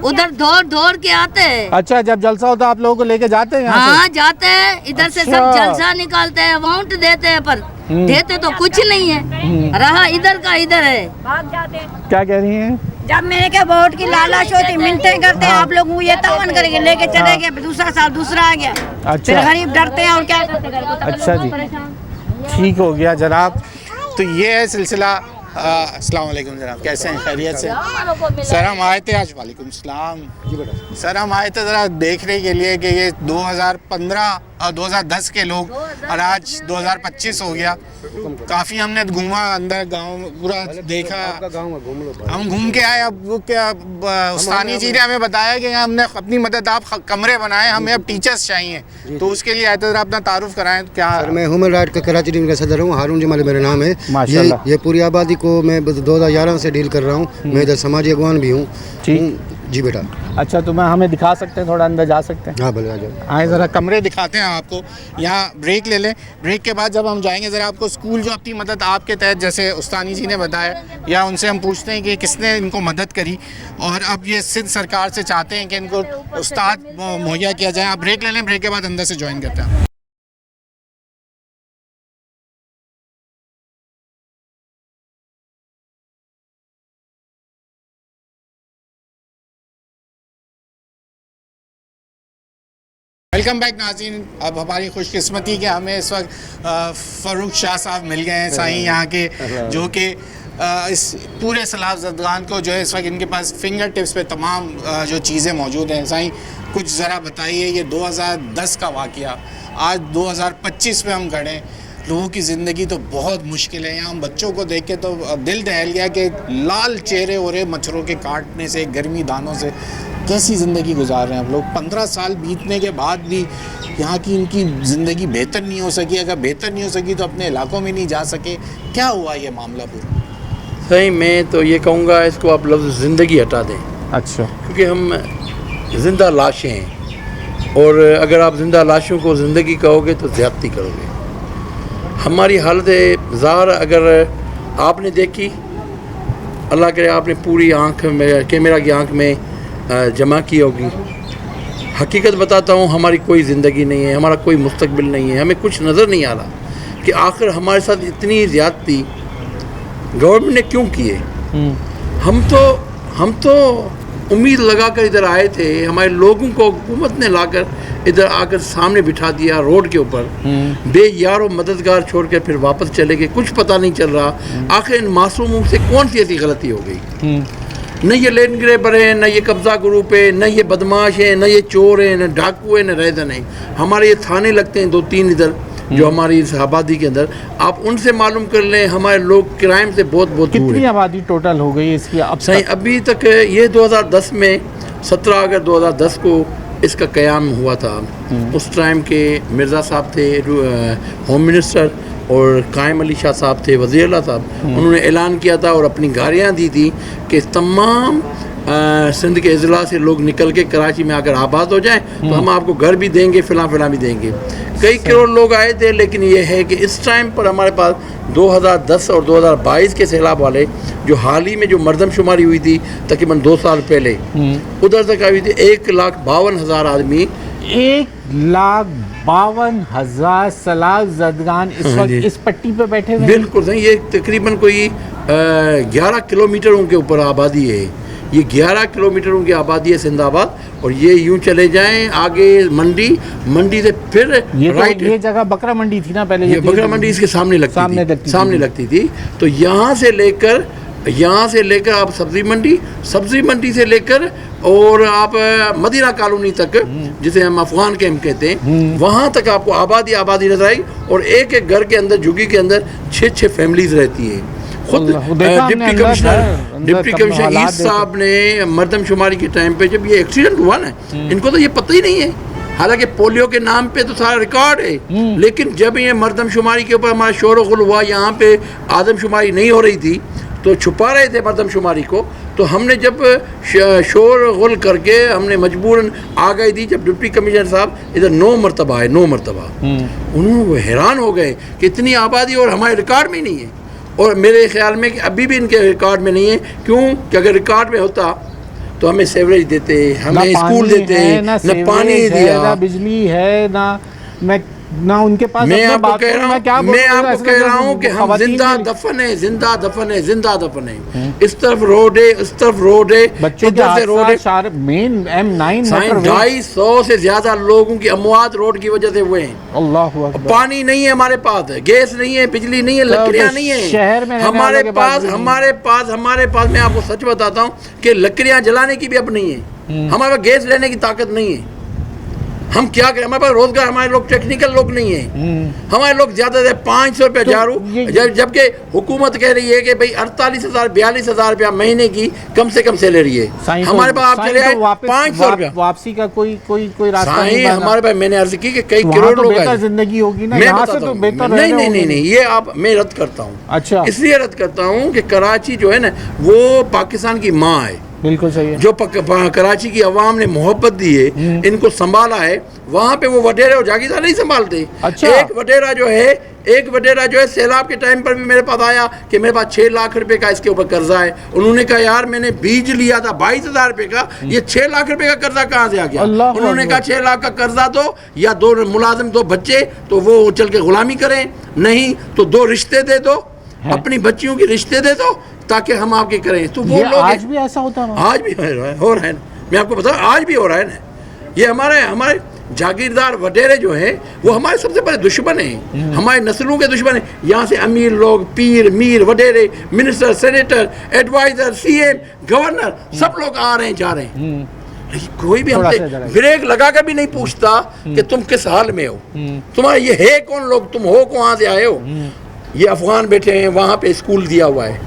उधर दौड़ के आते हैं। अच्छा, जब जलसा होता है आप लोगों को लेके जाते हैं? हाँ जाते हैं, इधर से सब जलसा निकालते हैं, वोट देते हैं, पर देते तो कुछ नहीं है। रहा इधर का इधर है। भाग जाते हैं। क्या कह रही हैं? जब मेरे के वोट की लालच होती, मिनटें करते हैं, आप लोग ये तवन करेंगे, लेके चले गए, दूसरा साल दूसरा आ गया। अच्छा। फिर गरीब डरते हैं और क्या करते। अच्छा जी, ठीक हो गया जनाब। तो ये है सिलसिला। अस्सलाम वालेकुम जनाब, कैसे हैं? खैरियत से? सर हम आए थे आज। वालेकुम सलाम जी बेटा। सर हम आए थे ज़रा देखने के लिए कि ये 2015 और 2010 के लोग, और आज 2025 हो गया। काफ़ी हमने घूमा अंदर गांव, पूरा देखा। हम घूम के आए। अब वो क्या उस्तानी जी ने हमें बताया कि हमने अपनी मदद, आप कमरे बनाए, हमें अब टीचर्स चाहिए, तो उसके लिए आए थे। ज़रा अपना तारुफ कराएं। क्या? मैं ह्यूमन राइट का कराची टीम का सदर हूँ, हारून जमाल मेरा नाम है। माशाल्लाह। ये पूरी आबादी को मैं 2011 से डील कर रहा हूँ। मैं इधर समाजी अगवान भी हूँ। जी बेटा। अच्छा, तो मैं हमें दिखा सकते हैं, थोड़ा अंदर जा सकते हैं? हाँ भले आ जाओ। आए ज़रा कमरे दिखाते हैं आपको। यहाँ ब्रेक ले लें। ब्रेक के बाद जब हम जाएंगे ज़रा आपको स्कूल जो अपनी मदद आपके तहत, जैसे उस्तानी जी ने बताया, या उनसे हम पूछते हैं कि किसने इनको मदद करी, और अब ये सिंध सरकार से चाहते हैं कि इनको उस्ताद मुहैया किया जाए। आप ब्रेक ले लें, ब्रेक के बाद अंदर से ज्वाइन करते हैं। वेलकम बैक नाज़रीन। अब हमारी खुशकिस्मती कि हमें इस वक्त फ़ारूक शाह साहब मिल गए हैं, साईं यहाँ के, जो कि इस पूरे सैलाब ज़दगान को जो है इस वक्त इनके पास फिंगर टिप्स पे तमाम जो चीज़ें मौजूद हैं। साईं कुछ ज़रा बताइए, ये 2010 का वाक़या, आज 2025 में हम खड़े हैं, लोगों की ज़िंदगी तो बहुत मुश्किल है। यहाँ हम बच्चों को देख के तो दिल दहल गया कि लाल चेहरे हो रहे मच्छरों के काटने से, गर्मी दानों से। कैसी ज़िंदगी गुजार रहे हैं आप लोग? 15 साल बीतने के बाद भी यहाँ की इनकी ज़िंदगी बेहतर नहीं हो सकी। अगर बेहतर नहीं हो सकी तो अपने इलाकों में नहीं जा सके। क्या हुआ ये मामला पूरा? सही, मैं तो ये कहूँगा इसको आप लफ्ज़ ज़िंदगी हटा दें। अच्छा। क्योंकि हम ज़िंदा लाशें हैं, और अगर आप ज़िंदा लाशों को ज़िंदगी कहोगे तो ज़्यादती करोगे। हमारी हालत ज़ाहिर अगर आपने देखी, अल्लाह करे आपने पूरी आँख में, कैमरा की आँख में जमा की होगी। हकीकत बताता हूँ, हमारी कोई ज़िंदगी नहीं है, हमारा कोई मुस्तकबिल नहीं है। हमें कुछ नज़र नहीं आ रहा कि आखिर हमारे साथ इतनी ज़्यादती गवर्नमेंट ने क्यों की है। हम तो उम्मीद लगाकर इधर आए थे, हमारे लोगों को हुकूमत ने लाकर इधर आकर सामने बिठा दिया रोड के ऊपर, बेयारो मददगार छोड़कर फिर वापस चले गए। कुछ पता नहीं चल रहा आखिर इन मासूमों से कौन सी ऐसी गलती हो गई। न ये लैंड ग्रैबर है, न ये कब्जा ग्रुप है, न ये बदमाश है, न ये चोर है, न डाकू है, न रैदन है। हमारे ये थाने लगते हैं 2-3 इधर जो हमारी इस आबादी के अंदर, आप उनसे मालूम कर लें हमारे लोग क्राइम से बहुत दूर कितनी है। आबादी टोटल हो गई इसकी अब सही अभी तक ये 2010 में 17 अगस्त 2010 को इसका क़याम हुआ था। उस टाइम के मिर्ज़ा साहब थे होम मिनिस्टर और कायम अली शाह साहब थे वज़ीर आला साहब। उन्होंने ऐलान किया था और अपनी गाड़ियाँ दी थी कि तमाम सिंध के अजला से लोग निकल के कराची में आकर आबाद हो जाएं तो हम आपको घर भी देंगे, फिला भी देंगे। कई करोड़ लोग आए थे, लेकिन ये है कि इस टाइम पर हमारे पास 2010 और 2022 के सैलाब वाले जो हाल ही में जो मरदमशुमारी हुई थी तकरीबन 2 साल पहले, उधर तक आई थी 1,52,000 आदमी। 1,52,000 सैलाब ज़दगान इस वक्त इस पट्टी पे बैठे हुए हैं। बिल्कुल सही, ये तकरीबन कोई 11 किलोमीटरों के ऊपर आबादी है। ये 11 किलोमीटरों की आबादी है सिंधाबाद, और ये यूं चले जाएं आगे मंडी से फिर राइट। ये जगह बकरा मंडी थी ना पहले, ये बकरा मंडी इसके सामने लगती थी। तो यहाँ से लेकर आप सब्जी मंडी से लेकर और आप मदीना कॉलोनी तक, जिसे हम अफगान कैंप कहते हैं, वहाँ तक आपको आबादी नजर आई। और एक एक घर के अंदर झुग्गी के अंदर 6 फैमिलीज रहती है। खुद डिप्टी कमिश्नर ईद साहब ने मरदमशुमारी के टाइम पे जब ये एक्सीडेंट हुआ ना, इनको तो ये पता ही नहीं है। हालांकि पोलियो के नाम पे तो सारा रिकॉर्ड है, लेकिन जब ये मरदमशुमारी के ऊपर हमारा शोर गुल हुआ, यहाँ पे आदमशुमारी नहीं हो रही थी तो छुपा रहे थे मरदमशुमारी को। तो हमने जब शोर गुल करके हमने मजबूरन आ गई थी, जब डिप्टी कमिश्नर साहब इधर 9 मरतबा उन्होंने हैरान हो गए कि इतनी आबादी और हमारे रिकॉर्ड में नहीं है। और मेरे ख्याल में कि अभी भी इनके रिकॉर्ड में नहीं है। क्यों कि अगर रिकॉर्ड में होता तो हमें सेवरेज देते, हमें स्कूल देते, ना पानी दिया, ना बिजली है, ना उनके पास। मैं आपको कह रहा हूँ कि हम जिंदा दफन है। इस तरफ रोड है, इस तरफ रोड है, इधर से रोड है। मेन M9 250 से ज्यादा लोगों की अमवात रोड की वजह से हुए हैं। अल्लाह अकबर। पानी नहीं है हमारे पास, गैस नहीं है, बिजली नहीं है, लकड़ियाँ नहीं है शहर में। हमारे पास मैं आपको सच बताता हूँ कि लकड़ियाँ जलाने की भी अब नहीं है। हमारे पास गैस लेने की ताकत नहीं है। हम क्या करें, हमारे पास रोजगार, हमारे लोग टेक्निकल लोग नहीं है। हमारे लोग ज्यादा से 500 रुपया झाड़ू, जबकि हुकूमत कह रही है कि भाई 48,000 42,000 रुपया महीने की कम से कम सैलरी है। हमारे पास आप चले आए 500 रुपया वापसी का कोई रास्ता नहीं। हमारे पास मैंने अर्ज की कि कई करोड़ लोग बेहतर जिंदगी होगी ना, यहाँ से तो बेहतर नहीं, ये आप मैं रद्द करता हूँ। अच्छा, इसलिए रद्द करता हूँ कि कराची जो है ना वो पाकिस्तान की माँ है। बिल्कुल सही है। जो कराची की आवाम ने मोहब्बत दी है, इनको संभाला है, वहाँ पे वो वडेरे और जागीरदार नहीं संभालते। अच्छा। एक वडेरा जो है सैलाब के टाइम पर भी मेरे पास आया कि मेरे पास 6 लाख रुपए का इसके ऊपर कर्जा है। उन्होंने कहा यार मैंने बीज लिया था 22,000 रुपए का, ये 6 लाख रुपए का कर्जा कहाँ से आ गया? उन्होंने कहा 6 लाख का कर्जा दो, या 2 मुलाजिम 2 बच्चे तो वो चल के गुलामी करें, नहीं तो 2 रिश्ते दे दो, अपनी बच्चियों के रिश्ते दे दो ताकि हम आपके करें। तो वो लोग आज भी ऐसा होता है, आज भी हो रहा है ना, मैं आपको बता, आज भी हो रहा है ना। ये हमारे जागीरदार वडेरे जो है वो हमारे सबसे बड़े दुश्मन हैं, हमारे नस्लों के दुश्मन हैं। यहाँ से अमीर लोग, पीर मीर वडेरे, minister, senator, adviser, CM, governor, सब लोग आ रहे हैं, जा रहे हैं। कोई भी हमसे ब्रेक लगा कर भी नहीं पूछता कि तुम किस हाल में हो, तुम्हारा ये है कौन लोग, तुम हो कहाँ से आए हो। ये अफगान बैठे हैं, वहाँ पे स्कूल दिया हुआ है,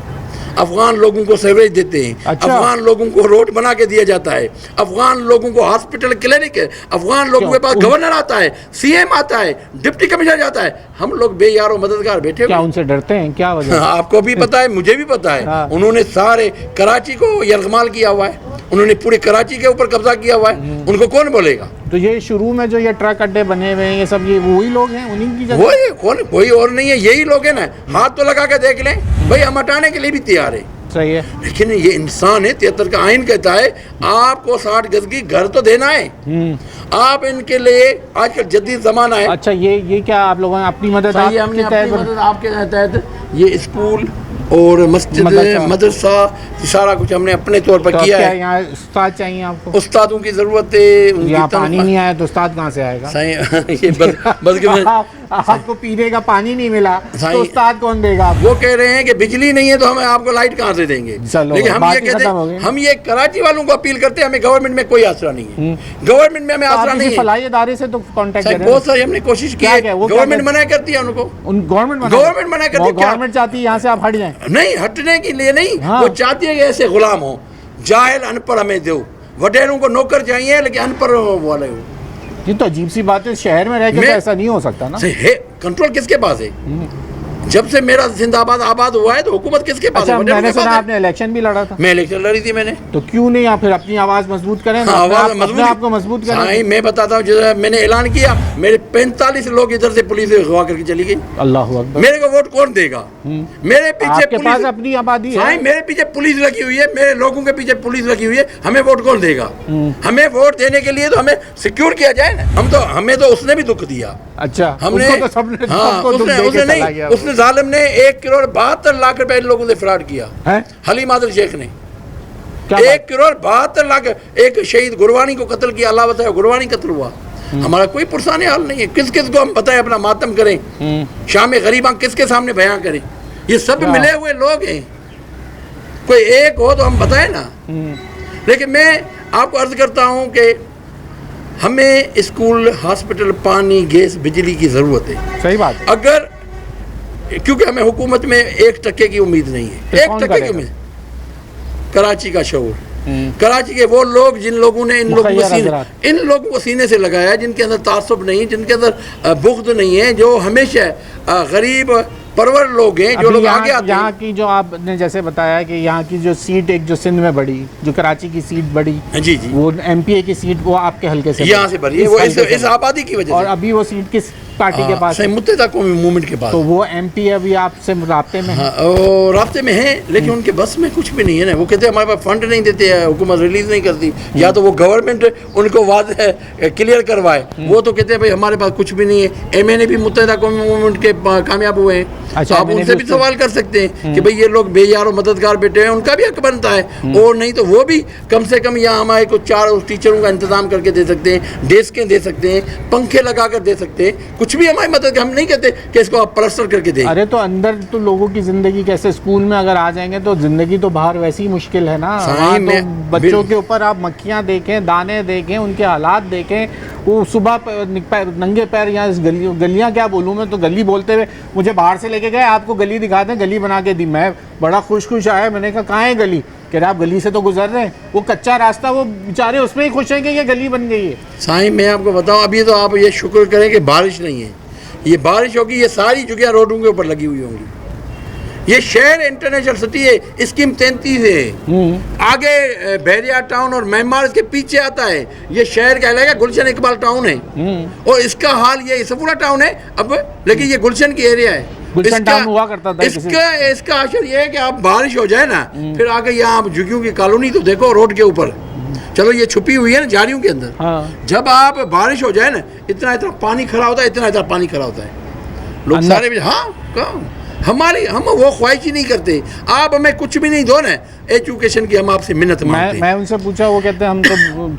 अफगान लोगों को सेवरेज देते हैं। अच्छा। अफगान लोगों को रोड बना के दिया जाता है, अफगान लोगों को हॉस्पिटल क्लिनिक है, अफगान लोगों के पास गवर्नर आता है, CM आता है, डिप्टी कमिश्नर जाता है। हम लोग बेयारो मददगार बैठे क्या उनसे डरते हैं? क्या वजह? आपको भी पता है, मुझे भी पता है। हाँ। उन्होंने सारे कराची को यरगमाल किया हुआ है, उन्होंने पूरे कराची के ऊपर कब्जा किया हुआ है, उनको कौन बोलेगा? तो ये शुरू में जो ये ट्रक अड्डे बने हुए हैं, ये सब ये वही लोग हैं, उन्हीं की जगह? वही, कौन, कोई और नहीं है, यही लोग हैं ना। हाथ तो लगा के देख लें भाई, हम हटाने के लिए भी तैयार है। सही है, लेकिन ये इंसान है, 73 का आइन कहता है आपको 60 गज की घर तो देना है। आप इनके लिए आजकल जदीद जमाना है। अच्छा, ये क्या आप लोगों ने अपनी मदद हमने अपनी मदद आपके तहत ये स्कूल और मस्जिद मदरसा सारा कुछ हमने अपने तौर पर किया है। यहाँ उस्ताद चाहिए आपको? उस्तादों की ज़रूरत है। यहाँ पानी नहीं आया तो उस्ताद कहाँ से आएगा? ये बस आपको पीने का पानी नहीं मिला तो उस्ताद कौन देगा? वो कह रहे हैं कि बिजली नहीं है तो हमें आपको लाइट कहाँ से देंगे। लेकिन हम ये कहते हैं, हम ये कराची वालों को अपील करते हैं, हमें गवर्नमेंट में कोई आसरा नहीं है। गवर्नमेंट में हमें आसरा नहीं है। फलाही इदारे से तो कांटेक्ट करें। बहुत सारी हमने कोशिश की है, गवर्नमेंट मना करती है उनको। गवर्नमेंट मना करती है। गवर्नमेंट चाहती है यहाँ से आप हट जाएं। नहीं, हटने के लिए नहीं, वो चाहती है कि ऐसे गुलाम हो, जाहिल अनपढ़ हमें दो। वडेरों को नौकर चाहिए लेकिन अनपढ़ वाले हो। ये तो अजीब सी बात है, शहर में रह के तो ऐसा नहीं हो सकता ना। कंट्रोल किसके पास है? जब से मेरा जिंदाबाद आबाद हुआ है तो हुकूमत किसके पास है? मैंने सुना आपने इलेक्शन भी लड़ा था। मैं इलेक्शन लड़ी थी मैंने। तो क्यों नहीं आप फिर अपनी आवाज मजबूत करें? आपको मजबूत करें। मैं बताता हूँ, जैसे मैंने ऐलान किया, मेरे 45 लोग इधर से पुलिस अगवा करके चली गई। अल्लाह अकबर। मेरे को वोट कौन देगा? मेरे पीछे पुलिस, अपनी आबादी है। मेरे पीछे पुलिस लगी हुई है, मेरे लोगों के पीछे पुलिस लगी हुई है, हमें वोट कौन देगा? हमें वोट देने के लिए तो हमें सिक्योर किया जाए ना। हमें तो उसने भी दुख दिया। अच्छा, हमने उसने जालिम ने 1,72,00,000 रुपए इन लोगों से फ्रॉड किया है। हलीम आदिल शेख ने 1,72,00,000 एक शहीद गुरवानी को कत्ल किया। अल्लाह बताया गुरवानी कत्ल हुआ। हमारा कोई पुरसाने हाल नहीं है। किस किस को हम बताएं अपना मातम करें, शाम गरीबा किसके सामने बयां करें? ये सब मिले हुए लोग हैं, कोई एक हो तो हम बताएं ना। लेकिन मैं आपको अर्ज करता हूं कि हमें स्कूल, हॉस्पिटल, पानी, गैस, बिजली की ज़रूरत है। सही बात। अगर क्योंकि हमें हुकूमत में 1% की उम्मीद नहीं है। 1% की उम्मीद। कराची का शऊर, कराची के वो लोग जिन लोगों ने इन लोगों को सीने से लगाया, जिनके अंदर तासुब नहीं, जिनके अंदर बुग़्ज़ नहीं है, जो हमेशा गरीब परवर लोग हैं, जो लोग आगे आते हैं। यहाँ की जो आपने जैसे बताया कि यहाँ की जो सीट एक जो सिंध में बढ़ी, जो कराची की सीट बढ़ी, जी जी, वो MPA की सीट वो आपके हल्के से यहाँ से बढ़ी है, वो इस आबादी की वजह से। और अभी वो सीट किस पार्टी के पास? मुत्तहिदा कौमी मूवमेंट के पास। तो वो MP अभी आपसे राब्ते में है? राब्ते में है, लेकिन उनके बस में कुछ भी नहीं है ना। वो कहते हैं हमारे पास फंड नहीं देते हैं, हुकूमत रिलीज नहीं करती। या तो वो गवर्नमेंट उनको वाज़ेह क्लियर करवाए। वो तो कहते हैं भाई हमारे पास कुछ भी नहीं है। MA ने भी मुत्तहिदा कौमी मूवमेंट के कामयाब हुए हैं। अच्छा, आप उनसे भी सवाल कर सकते हैं कि भाई ये लोग बेयारो मददगार बेटे हैं, उनका भी हक बनता है। और नहीं तो वो भी कम से कम यहाँ हमारे को 4 टीचरों का इंतजाम करके दे सकते हैं, डेस्कें दे सकते हैं, पंखे लगा कर दे सकते हैं, कुछ भी हमारी मदद। हम नहीं कहते कि इसको आप प्लास्टर करके दें। अरे तो अंदर तो लोगों की जिंदगी कैसे? स्कूल में अगर आ जाएंगे तो जिंदगी तो बाहर वैसी ही मुश्किल है ना। तो बच्चों के ऊपर आप मक्खियाँ देखें, दाने देखें, उनके हालात देखें। वो सुबह नंगे पैर यहाँ गलियाँ क्या बोलूँ मैं, तो गली बोलते हुए मुझे बाहर से लेके गए, आपको गली दिखा दें, गली बना के दी। मैं बड़ा खुश आया, मैंने कहा कहाँ है गली? कह रहे आप गली से तो गुजर रहे हैं, वो कच्चा रास्ता, वो बेचारे उसमें ही खुश हैं कि ये गली बन गई है। साईं मैं आपको बताऊँ, अभी तो आप ये शुक्र करें कि बारिश नहीं है। ये बारिश होगी, ये सारी जगह रोडों के ऊपर लगी हुई होंगी। ये शहर इंटरनेशनल सिटी है, स्कीम 33 है। आगे बहरिया टाउन और म्यांमार इसके पीछे आता है। ये शहर कहलाएगा गुलशन इकबाल टाउन है, और इसका हाल ये सफूरा टाउन है अब, लेकिन ये गुलशन की एरिया है। हुआ करता था। इसका असर ये है कि आप बारिश हो जाए ना, फिर आगे यहाँ आप झुग्गियों की कॉलोनी तो देखो रोड के ऊपर, चलो ये छुपी हुई है ना झाड़ियों के अंदर। हाँ। जब आप बारिश हो जाए ना, इतना पानी खड़ा होता है, इतना पानी खड़ा होता है। लोग सारे भी हम वो ख्वाहिश ही नहीं करते। आप हमें कुछ भी नहीं दो ना, एजुकेशन की हम आपसे मिन्नत मांगते हैं। मैं उनसे पूछा, वो कहते हैं हम तो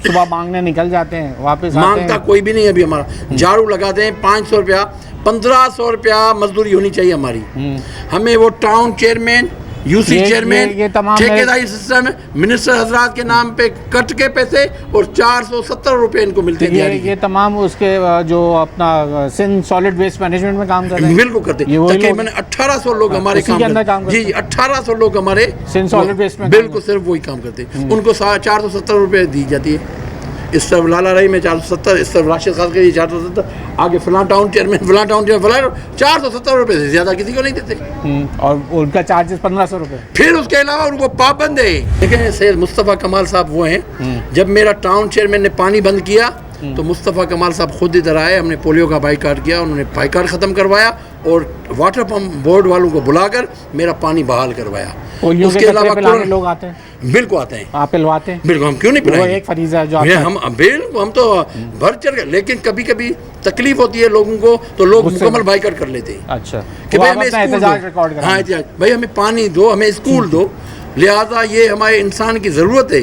सुबह मांगने निकल जाते हैं, वापस मांगता कोई भी नहीं है अभी हमारा। झाड़ू लगाते हैं 500 रुपया, 1500 रुपया मजदूरी होनी चाहिए हमारी। हमें वो टाउन चेयरमैन, UC चेयरमैन, ठेकेदारी सिस्टम, मिनिस्टर हजरात के नाम पे कट के पैसे, और 470 रुपए इनको मिलते हैं। ये तमाम उसके जो अपना सिंध सॉलिड वेस्ट मैनेजमेंट में काम कर रहे हैं। बिल्कुल करते हैं। तकरीबन 1800 लोग हमारे काम करते हैं। जी 1800 लोग हमारे सिंध सॉलिड वेस्ट में बिल्कुल सिर्फ वही काम करते हैं। उनको 470 रुपये दी जाती है। इस तरफ लाला रही में 470, इस तरफ राशिद खास के 470, आगे फलां टाउन चेयरमैन, फलां टाउन चेयरमैन, 470 रुपये से ज़्यादा किसी को नहीं देते। और उनका चार्जेस 1500 रुपये। फिर उसके अलावा उनको पाबंद है। लेकिन सैयद मुस्तफ़ा कमाल साहब वो हैं, जब मेरा टाउन चेयरमैन ने पानी बंद किया तो मुस्तफ़ा कमाल साहब खुद इधर आए, हमने पोलियो का बाइकाट किया, उन्होंने बाइकाट ख़त्म करवाया, और वाटर पंप बोर्ड वालों को बुलाकर मेरा पानी बहाल करवाया। पोलियो के कचरे पिलाने लोग आते हैं? बिल्कुल आते हैं। आप पिलवाते हैं? बिल्कुल, हम क्यों नहीं पिलाएंगे? वो एक फरीजा है जो बिल्कुल, हम तो भर चढ़ गए, लेकिन कभी कभी तकलीफ होती है लोगों को तो लोग मुकम्मल बाइकआउट कर लेते हैं। अच्छा, कि भाई हमें स्कूल दो, हाँ भाई हमें पानी दो, हमें स्कूल दो, लिहाजा ये हमारे इंसान की ज़रूरत है।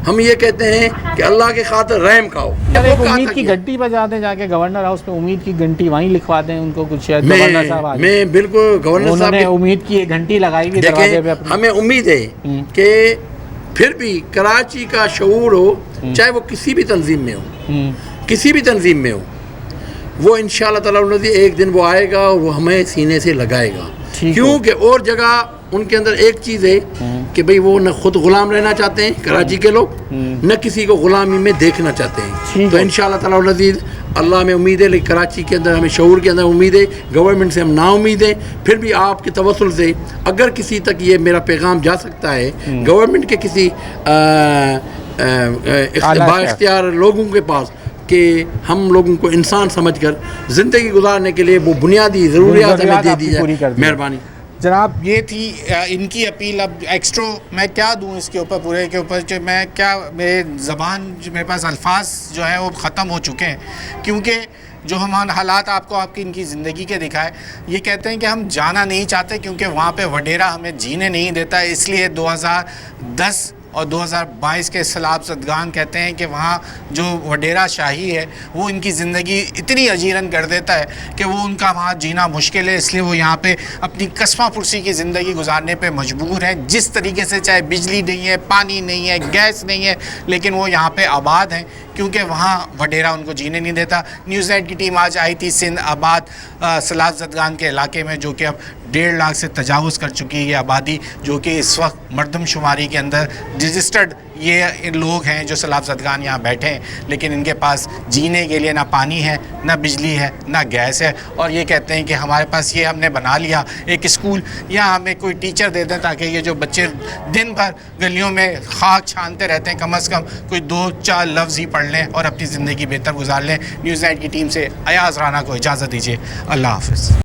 हम ये कहते हैं कि अल्लाह के खातिर रहम खाओ। उम्मीद की घंटी बजा दें जाके गवर्नर हाउस में, उम्मीद की घंटी वहीं लिखवा दें उनको कुछ, शायद गवर्नर साहब मैं बिल्कुल गवर्नर साहब ने उम्मीद की एक घंटी लगाई हुई दरवाजे पे अपने। हमें उम्मीद है कि फिर भी कराची का शऊर हो, चाहे वो किसी भी तंजीम में हो, किसी भी तंजीम में हो, वो इंशाअल्लाह ताला एक दिन वो आएगा और वो हमें सीने से लगाएगा। क्योंकि और जगह उनके अंदर एक चीज़ है कि भाई वो न खुद गुलाम रहना चाहते हैं कराची के लोग, न किसी को गुलामी में देखना चाहते हैं। तो इंशाअल्लाह ताला अज़ीज़ अल्लाह में उम्मीद है, लेकिन कराची के अंदर हमें शऊर के अंदर उम्मीद है, गवर्नमेंट से हम ना उम्मीद है। फिर भी आपके तवस्सुल से अगर किसी तक ये मेरा पैगाम जा सकता है, गवर्नमेंट के किसी बाइख्तियार लोगों के पास, कि हम लोगों को इंसान समझकर ज़िंदगी गुजारने के लिए वो बुनियादी ज़रूरियात हमें दे दी जाए, मेहरबानी। जनाब ये थी इनकी अपील। अब एक्स्ट्रा मैं क्या दूं इसके ऊपर, पूरे के ऊपर जो मैं क्या, मेरे ज़बान मेरे पास अल्फाज जो है वो ख़त्म हो चुके हैं, क्योंकि जो हम हालात आपको आपकी इनकी ज़िंदगी के दिखाए, ये कहते हैं कि हम जाना नहीं चाहते क्योंकि वहाँ पे वडेरा हमें जीने नहीं देता, इसलिए 2010 और 2022 के सैलाब ज़दगान कहते हैं कि वहाँ जो वडेरा शाही है वो इनकी ज़िंदगी इतनी अजीरन कर देता है कि वो उनका वहाँ जीना मुश्किल है, इसलिए वो यहाँ पे अपनी कस्मा पुरसी की ज़िंदगी गुजारने पे मजबूर हैं। जिस तरीके से, चाहे बिजली नहीं है, पानी नहीं है, गैस नहीं है, लेकिन वो यहाँ पे आबाद हैं क्योंकि वहाँ वडेरा उनको जीने नहीं देता। न्यूज़ नाइट की टीम आज आई थी सिंध आबाद सैलाब ज़दगान के इलाके में, जो कि अब 1.5 लाख से तजावुज़ कर चुकी है ये आबादी, जो कि इस वक्त मरदमशुमारी के अंदर रजिस्टर्ड ये लोग हैं जो सैलाब ज़दगान यहाँ बैठे हैं, लेकिन इनके पास जीने के लिए ना पानी है, ना बिजली है, ना गैस है। और ये कहते हैं कि हमारे पास ये हमने बना लिया एक स्कूल, या हमें कोई टीचर दे दें ताकि ये जो बच्चे दिन भर गलियों में खाक छानते रहते हैं, कम से कम कोई 2-4 लफ्ज़ ही पढ़ लें और अपनी ज़िंदगी बेहतर गुजार लें। न्यूज़ नाइट की टीम से अयाज़ राना को इजाज़त दीजिए। अल्लाह हाफ़िज़।